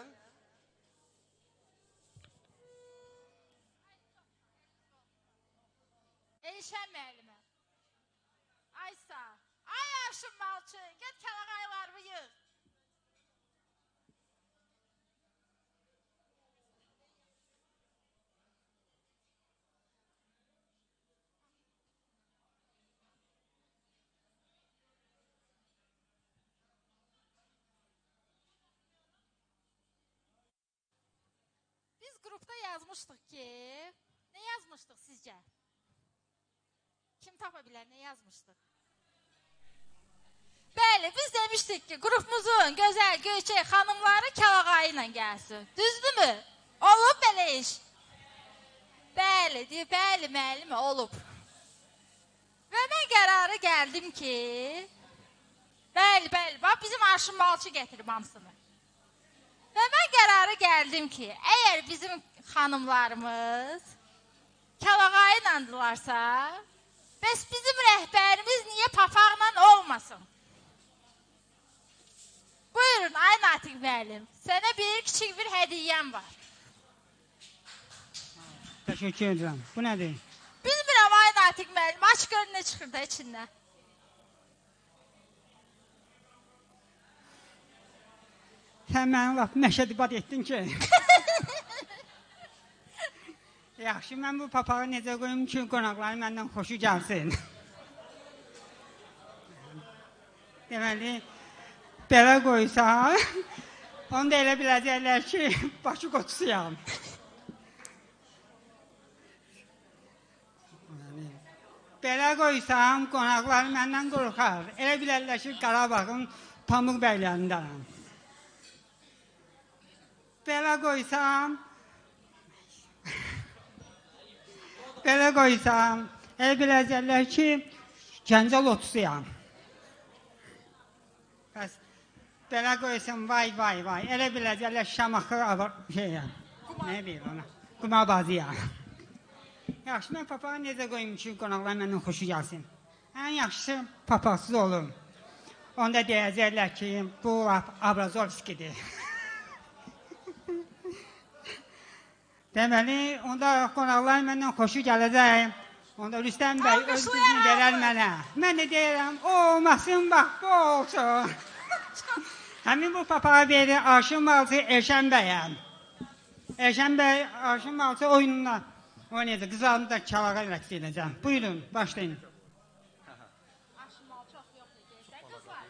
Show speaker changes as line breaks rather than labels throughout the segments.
deyirəm.
Elşən müəllimə. Aysa. Ay Arşın Malçın. Get kəlağaylarımı yığ. Biz qrupda yazmışdıq ki, nə yazmışdıq sizcə? Kim tapa bilər, nə yazmışdıq? Bəli, biz demişdik ki, qrupumuzun gözəl, göyçək xanımları kəlağayı ilə gəlsin. Düzdürmü? Olub belə iş. Bəli, bəli müəllimə, olub. Və mən qərara gəldim ki, bəli, bax bizim Arşın Malçı gətirib hamısını. Və mən qərara gəldim ki, əgər bizim xanımlarımız kəlağayı ilədirlərsə, bəs bizim rəhbərimiz niyə papaqla olmasın? Buyurun, ay Natiq müəllim, sənə kiçik bir hədiyyəm var.
Təşəkkür edirəm. Bu nədir?
Bilmirəm, ay Natiq müəllim, aç gör nə çıxır da içindən.
Sən mənə laf məşədibat etdin ki. Yaxşı, mən bu papağı necə qoyum ki, qonaqları məndən xoşu gəlsin. Deməli, belə qoysam, onu da elə biləcəklər ki, başı qoçusuyam. Belə qoysam, qonaqları məndən qorxar. Elə bilərlər ki, Qarabağın Pamuk bəylərindənəm. Belə qoysam, elə biləcəklər ki, Gəncə lotusuyam. Bəs, belə qoysam, vay, elə biləcəklər Şamaxı şeyəm. Nə deyir ona? Qumabazıyam. Yaxşı, mən papağı necə qoyum ki, qonaqlar məndən xoşu gəlsin. Ən yaxşısı papaqsız olum. Onda deyəcəklər ki, bu Abrazovskidir. Deməli, onda qonaqlar məndən xoşu gələcək. Onda Rüstəm bəy öz gücünü verər mənə. Mən də deyirəm, olmasın, bax, bu olsun. Həmin bu papağı verir Arşın Malçı Elşən bəyəm. Elşən bəy Arşın Malçı oyununa oynayacaq. Qızlarını da kalağa rəqs edəcəm. Buyurun, başlayın.
Arşın Malçı yox deyəcək, qızlar.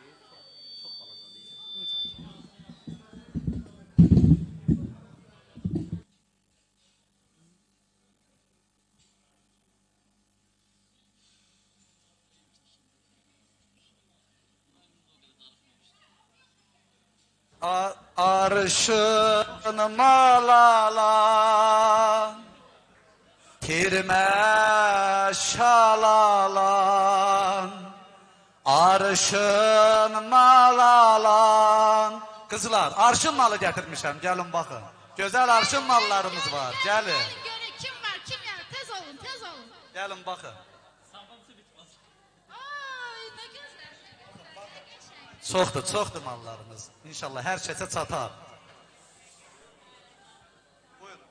Arşın malala, tirmə şalala, arşın malala. Qızlar, arşın malı gətirmişəm, gəlin baxın. Gözəl arşın mallarımız var, gəlin.
Görün, kim var, kim yəni, tez olun.
Gəlin baxın.
Ay, nə gözəl.
Çoxdur mallarımız. İnşallah hər kəsə çatar. Buyurun.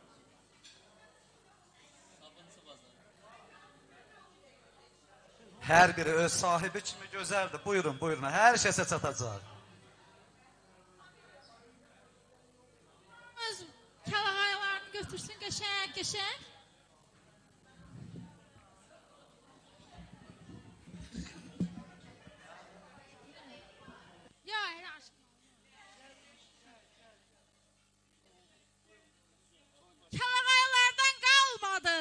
Hər biri öz sahibi kimi gözəldir. Buyurun. Hər kəsə çatacaq.
Öz kəlağaylarını götürsün, qəşəng. Ya, elə aşkım. Kəlağaylardan qalmadı.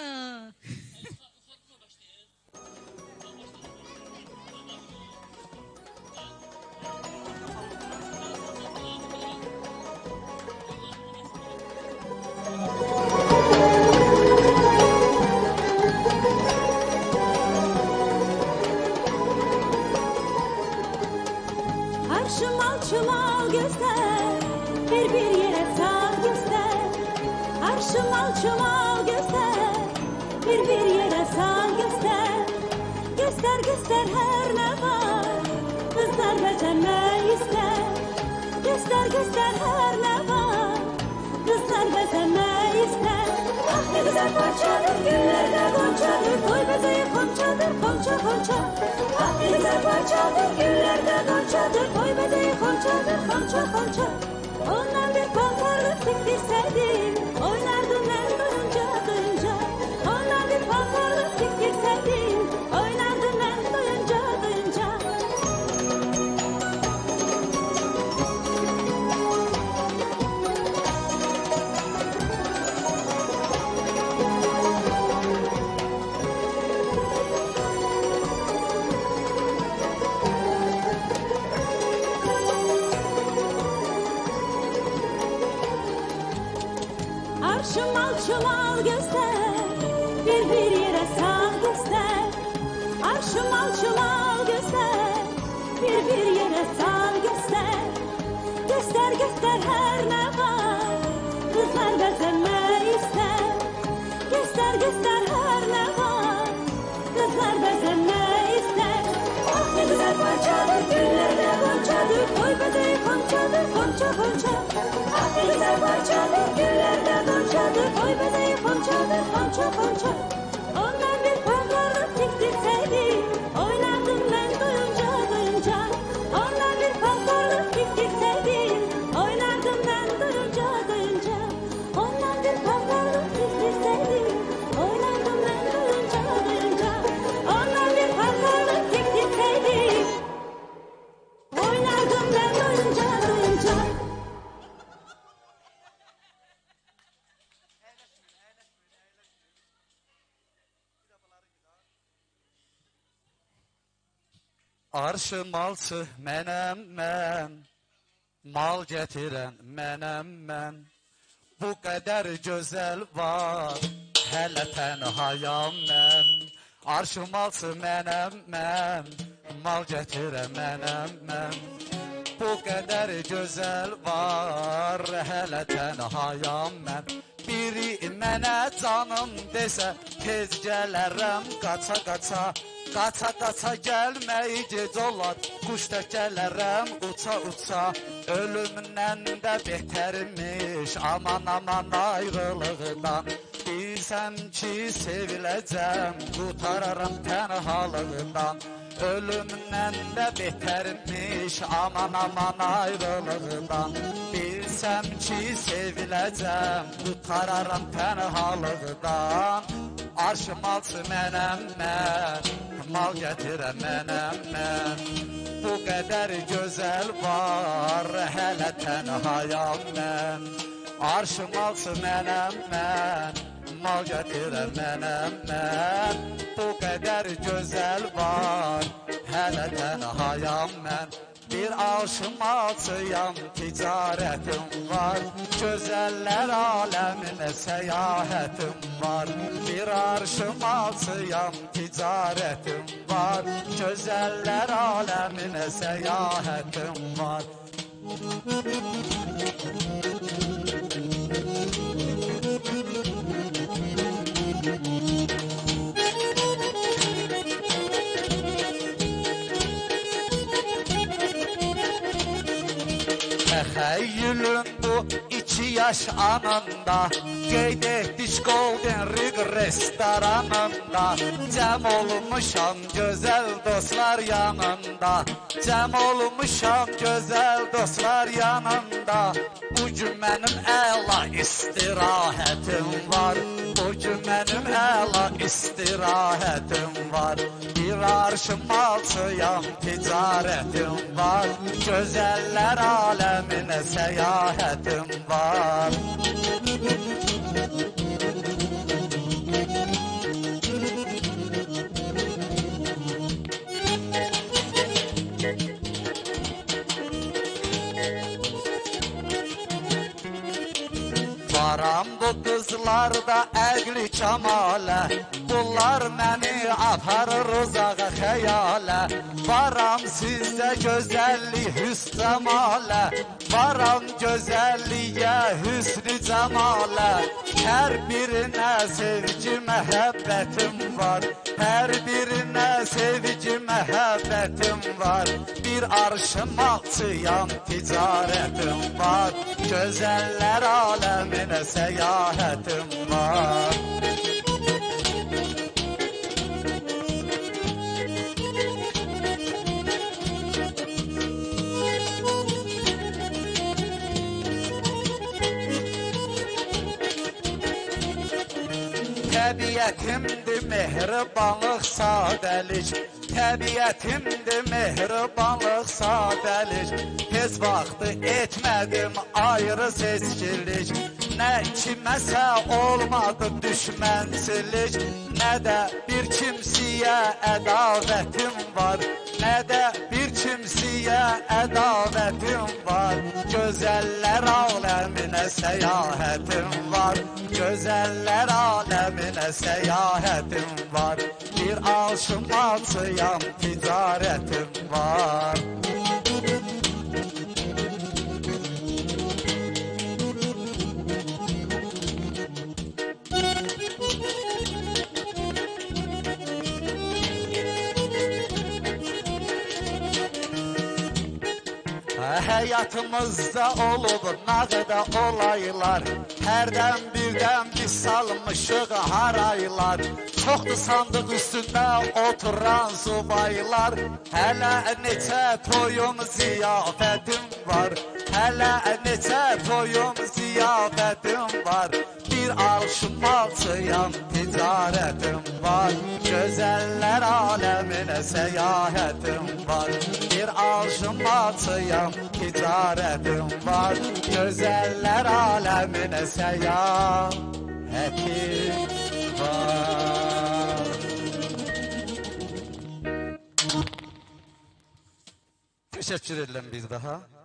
Arşın Malçı mal göster, bir yere sağ göster. Arşın Malçı mal göster, bir yere sağ göster. Göster her ne var, kızlar becermek ister. Göster her ne var, kızlar bezenmek ister. Ah ne güzel parçadır, güllerde goncadır, toy bebeği konçadır, konça konça. Ah ne güzel parçadır, güllerde goncadır, toy bebeği konçadır, konça konça. Ondan bir pamparlık diktirseydim, oynardım ben duyunca duyunca. Ondan bir pamparlık diktirseydim, oynardım ben duyunca duyunca. Arşım alçım al göster, bir yere sal göster. Arşım alçım al göster, bir yere sal göster. Göster göster her ne var, kızlar bezenmek ister. Göster göster her ne var, kızlar bezenmek ister. Ah ne güzel parçadır, güllerde goncadır, toy bebeği konçadır, konça konça. Ah ne güzel parçadır, güllerde goncadır, toy bebeği konçadır, konça konça. Ondan bir pamparlık diktirseydim, oynardım ben duyunca duyunca. Ondan bir pamparlık diktirseydim, oynardım ben duyunca duyunca. Ondan bir pamparlık diktirseydim, oynardım ben duyunca duyunca. Ondan bir pamparlık diktirseydim, oynardım ben duyunca duyunca.
Arşın malçı mənəm mən, mal gətirən mənəm mən. Bu qədər gözəl var, hələ tənhayam mən. Arşın malçı mənəm mən, mal gətirən mənəm mən. Bu qədər gözəl var, hələ tənhayam mən. Biri mənə canım desə, tez gələrəm qaça qaça. Qaça qaça gəlməyi gec olar, quş da gələrəm uça uça. Ölümdən də betərmiş, aman aman ayrılığından. Bilsəm ki seviləcəm, qutararam tənhalığından. Ölümdən də betərmiş, aman aman ayrılığından. Bilsəm ki seviləcəm, qutararam tənhalığından. Arşım alçı mənəm mən, mal gətirəm mənəm mən. Bu qədər gözəl var, hələ tənhayam mən. Arşım alçı mənəm mən, mal gətirəm mənəm mən. Bu qədər gözəl var, hələ tənhayam mən. Bir arşım alçıyam, ticarətim var. Gözəllər aləminə səyahətim var. Bir arşım alçıyam, ticarətim var. Gözəllər aləminə səyahətim var. Təxəyyülüm bu 2 yaş anında, qeyd etdik Golden Rig restoranında. Cəm olmuşam gözəl dostlar yanında, cəm olmuşam gözəl dostlar yanında. Bugün mənim əla istirahətim var, bugün mənim əla istirahətim var. Bir arşım alçıyam, ticarətim var. Gözəllər aləminə səyahətim var. Varam bu qızlarda əqli kəmalə, bunlar məni aparır uzağa xəyalə. Varam sizdə gözəllik, hüsn cəmalə, varam gözəlliyə, hüsn cəmalə. Hər birinə sevgi, məhəbbətim var, hər birinə sevgi, məhəbbətim var. Bir arşım alçıyam, ticarətim var. Güzeller alemine seyahatim var. Təbiətimdir mehribanlıq, sadəlik. Təbiətimdir mehribanlıq, sadəlik. Heç vaxtı etmədim ayrı seçkilik. Nə kiməsə olmadı düşmənçilik. Nə də bir kimsiyə ədavətim var. Nə də bir kimsiyə ədavətim var. Gözəllər aləminə səyahətim var. Gözəllər aləminə səyahətim var. Bir aşıqçıyam, ticarətim var. Həyatımızda olub nağda olaylar. Hərdən birdən biz salmışıq haraylar. Çoxdur sandıq üstündə oturan subaylar. Hələ neçə toyum ziyafətim var. Hələ neçə toyum ziyafətim var. Bir alışmalçıyam, ticarətim var. Gözəllər aləminə səyahətim var. Bir alışmalçıyam, ticarətim var. Gözəllər aləminə səyahətim var. Teşekkür ederim bir daha.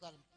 Buradayım.